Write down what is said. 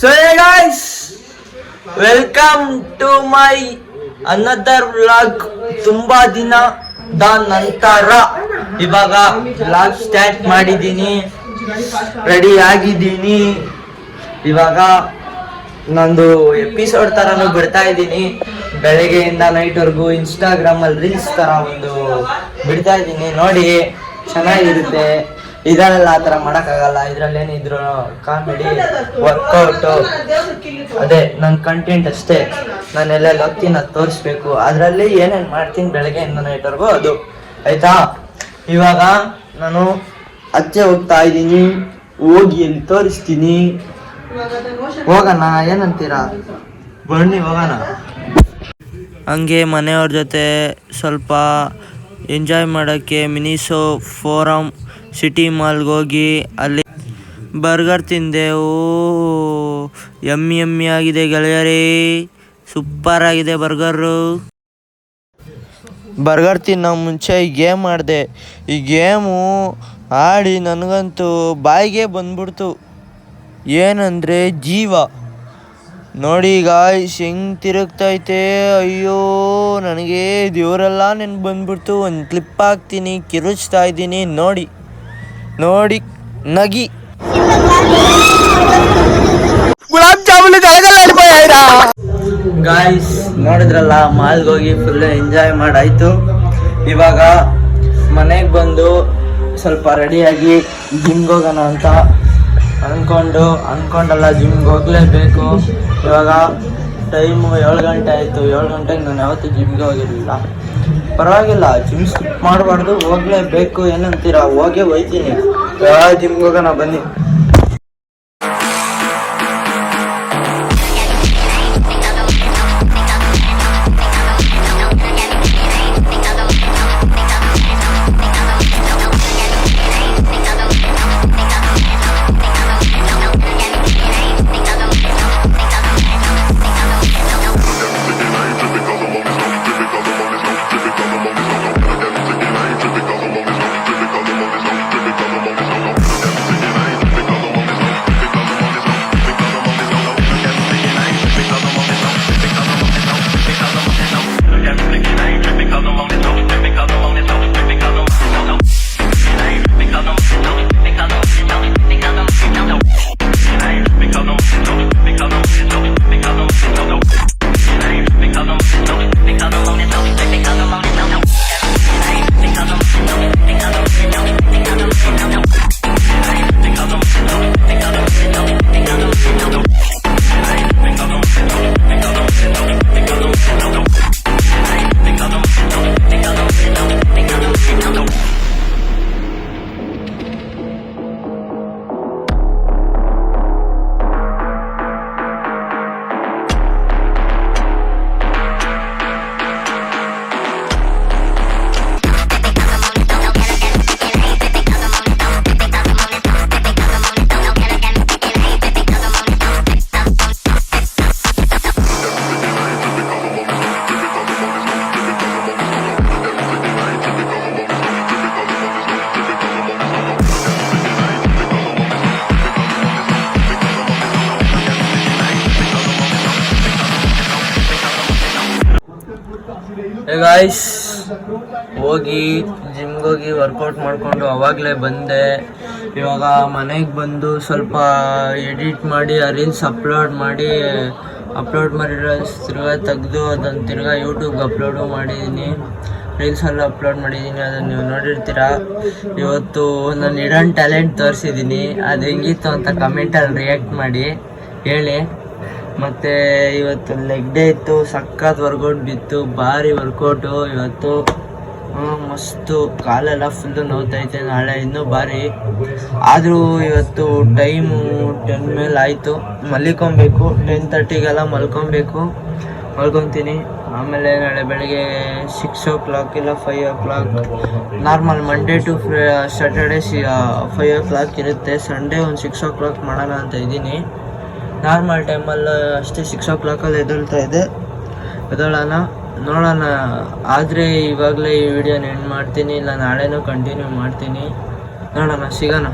So hey guys, welcome to my another vlog. ತುಂಬಾ ದಿನದ ನಂತರ ಇವಾಗ ವ್ಲಾಗ್ ಸ್ಟಾರ್ಟ್ ಮಾಡಿದ್ದೀನಿ, ರೆಡಿ ಆಗಿದ್ದೀನಿ. ಇವಾಗ ನಂದು ಎಪಿಸೋಡ್ ತರನು ಬಿಡ್ತಾ ಇದ್ದೀನಿ. ಬೆಳಗ್ಗೆಯಿಂದ ನೈಟ್ವರೆಗೂ ಇನ್ಸ್ಟಾಗ್ರಾಮಲ್ಲಿ ರೀಲ್ಸ್ ತರ ಒಂದು ಬಿಡ್ತಾ ಇದ್ದೀನಿ. ನೋಡಿ, ಚೆನ್ನಾಗಿರುತ್ತೆ. ಇದರಲ್ಲ ಆ ಥರ ಮಾಡೋಕ್ಕಾಗಲ್ಲ. ಇದರಲ್ಲಿ ಏನಿದ್ರು ಕಾಮಿಡಿ, ವರ್ಕೌಟು, ಅದೇ ನನ್ನ ಕಂಟೆಂಟ್ ಅಷ್ಟೇ. ನಾನು ಎಲ್ಲೆಲ್ಲಿ ಹೋಗ್ತೀನಿ ಅದು ತೋರಿಸ್ಬೇಕು. ಅದರಲ್ಲಿ ಏನೇನು ಮಾಡ್ತೀನಿ ಬೆಳಗ್ಗೆಯಿಂದ ನೈಟ್ವರೆಗೂ ಅದು, ಆಯಿತಾ? ಇವಾಗ ನಾನು ಅಚ್ಚೆ ಹೋಗ್ತಾ ಇದ್ದೀನಿ, ಹೋಗಿ ಎಲ್ಲಿ ತೋರಿಸ್ತೀನಿ. ಹೋಗೋಣ, ಏನಂತೀರಾ? ಬನ್ನಿ ಹೋಗೋಣ. ಹಂಗೆ ಮನೆಯವ್ರ ಜೊತೆ ಸ್ವಲ್ಪ ಎಂಜಾಯ್ ಮಾಡೋಕ್ಕೆ ಮಿನಿಸೋ ಫೋರಮ್ ಸಿಟಿ ಮಾಲ್ಗೆ ಹೋಗಿ ಅಲ್ಲಿ ಬರ್ಗರ್ ತಿಂದೆ. ಯಮ್ಮಿ ಆಗಿದೆ ಗೆಳೆಯರೇ, ಸೂಪರ್ ಆಗಿದೆ ಬರ್ಗರ್ ತಿನ್ನೋ ಮುಂಚೆ ಈ ಗೇಮ್ ಆಡಿದೆ. ಈ ಗೇಮು ಆಡಿ ನನಗಂತೂ ಬಾಯಿಗೆ ಬಂದ್ಬಿಡ್ತು. ಏನಂದರೆ ಜೀವ ನೋಡಿ ಗಾಯ್ಸ್ ಹೆಂಗೆ ತಿರುಗ್ತೈತೆ. ಅಯ್ಯೋ, ನನಗೆ ದೇವರೆಲ್ಲ ನೆನ್ಪು ಬಂದ್ಬಿಡ್ತು. ಒಂದು ಕ್ಲಿಪ್ ಹಾಕ್ತೀನಿ, ಕಿರುಚ್ತಾ ಇದ್ದೀನಿ. ನೋಡಿ ನಗಿ. ಗುಲಾಬ್ ಜಾಮೂನು ಗಾಯ್ಸ್ ನೋಡಿದ್ರಲ್ಲ, ಮಾಲ್ಗೆ ಹೋಗಿ ಫುಲ್ ಎಂಜಾಯ್ ಮಾಡಾಯ್ತು. ಇವಾಗ ಮನೆಗೆ ಬಂದು ಸ್ವಲ್ಪ ರೆಡಿಯಾಗಿ ಜಿಮ್ಗೆ ಹೋಗೋಣ ಅಂತ ಅನ್ಕೊಂಡಲ್ಲ, ಜಿಮ್ಗೆ ಹೋಗಲೇಬೇಕು. ಇವಾಗ ಟೈಮು 7 ಗಂಟೆ ಆಯಿತು. 7 ಗಂಟೆಗೆ ನಾನು ಯಾವತ್ತೂ ಜಿಮ್ಗೆ ಹೋಗಿರಲಿಲ್ಲ. ಪರವಾಗಿಲ್ಲ, ಜಿಮ್ ಸ್ಕಿಪ್ ಮಾಡಬಾರ್ದು, ಹೋಗಲೇಬೇಕು. ಏನಂತೀರಾ? ಹೋಯ್ತೀನಿ. ಜಿಮ್ಗೆ ಹೋಗೋಣ ಬನ್ನಿ. ಗಾಯ್ಸ್, ಹೋಗಿ ಜಿಮ್ಗೆ ಹೋಗಿ ವರ್ಕೌಟ್ ಮಾಡಿಕೊಂಡು ಅವಾಗಲೇ ಬಂದೆ. ಇವಾಗ ಮನೆಗೆ ಬಂದು ಸ್ವಲ್ಪ ಎಡಿಟ್ ಮಾಡಿ ರೀಲ್ಸ್ ಅಪ್ಲೋಡ್ ಮಾಡಿರೋ ತಿರ್ಗಾ ತೆಗೆದು ಅದನ್ನು ತಿರ್ಗಾ ಯೂಟ್ಯೂಬ್ಗೆ ಅಪ್ಲೋಡು ಮಾಡಿದ್ದೀನಿ. ರೀಲ್ಸೆಲ್ಲ ಅಪ್ಲೋಡ್ ಮಾಡಿದ್ದೀನಿ, ಅದನ್ನು ನೀವು ನೋಡಿರ್ತೀರ. ಇವತ್ತು ನಾನು ಇಡನ್ ಟ್ಯಾಲೆಂಟ್ ತೋರಿಸಿದ್ದೀನಿ. ಅದು ಹೆಂಗಿತ್ತು ಅಂತ ಕಮೆಂಟಲ್ಲಿ ರಿಯಾಕ್ಟ್ ಮಾಡಿ ಹೇಳಿ. ಮತ್ತು ಇವತ್ತು ಲೆಗ್ ಡೇ ಇತ್ತು, ಸಖತ್ ವರ್ಕೌಟ್ ಬಿತ್ತು, ಭಾರಿ ವರ್ಕೌಟು ಇವತ್ತು. ಮಸ್ತು, ಕಾಲೆಲ್ಲ ಫುಲ್ಲು ನೋವ್ತೈತೆ. ನಾಳೆ ಇನ್ನೂ ಭಾರಿ. ಆದರೂ ಇವತ್ತು ಟೈಮು 10 ಮೇಲೆ ಆಯಿತು. ಮಲ್ಕೊಬೇಕು, 10:30ಗೆಲ್ಲ ಮಲ್ಕೊತೀನಿ. ಆಮೇಲೆ ನಾಳೆ ಬೆಳಗ್ಗೆ 6 o'clock ಇಲ್ಲ 5 o'clock normal. Monday to Saturday 5 o'clock ಇರುತ್ತೆ. ಸಂಡೇ ಒಂದು 6 o'clock ಮಾಡೋಣ ಅಂತ ಇದ್ದೀನಿ. ನಾರ್ಮಲ್ ಟೈಮಲ್ಲಿ ಅಷ್ಟೇ 6 o'clockಲ್ಲಿ ಎದ್ದೋಳೋಣ, ನೋಡೋಣ. ಆದರೆ ಇವಾಗಲೇ ಈ ವಿಡಿಯೋನ ಎಂಡ್ ಮಾಡ್ತೀನಿ, ಇಲ್ಲ ನಾಳೆನೂ ಕಂಟಿನ್ಯೂ ಮಾಡ್ತೀನಿ. ನೋಡೋಣ, ಸಿಗೋಣ.